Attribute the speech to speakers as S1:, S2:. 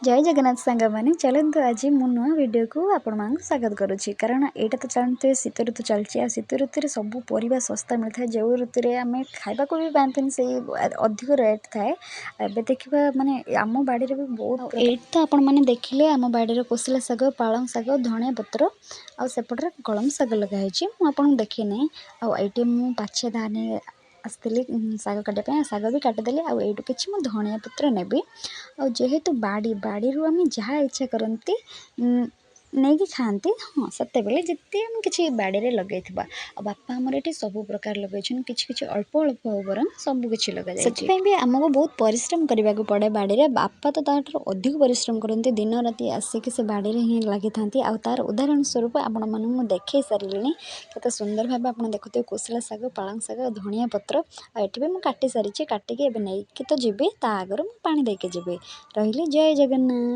S1: जय जगन्नाथ सांग मैंने चलतु आज मु नुआ वीडियो को आपण मानक स्वागत करुच्ची कारण यहाँ तो जानते शीत ऋतु चलती आ शीत ऋतु में सब परिवा सस्ता मिलता है जो ऋतु में आम खावा भी पाते से अधिक रेट थाए एबे देखा माने आम बाड़ी भी बहुत ये तो आपण मैंने देखिले आम बाड़ी कोसला शाग पालंग शाग धनिया पत्र आसेपटे कलम शाग लगाई मुझे देखी ना आईटी मु पाछे धानी आसती शाग काटापी शाग भी काटिदेली आईटू किसी धनिया पत्र नेबी जेहेतु बाड़ी बाड़ी आम जहाँ इच्छा करती नहीं कि खाती हाँ सत्य बेले जिते आम कि बाड़ी में लगे बापा आमर ये सब प्रकार लगे कि अल्प अल्प बर सबकि लगे भी आमको बहुत परिश्रम करने को पड़े बाड़ी में बापा तो तार अधिक परिश्रम करते दिन राति आसिक से बाड़ी में ही लगी था तार उदाहरण स्वरूप आपण मैं देखे सारे केते सुंदर भाव आप देखते कोसला शाग पालंग शाग धनिया पत्र आठ भी मुझे काटी सारी काटिकी नहीं तो जी ता आगर मुझे पानी देके जी रही जय जगन्नाथ।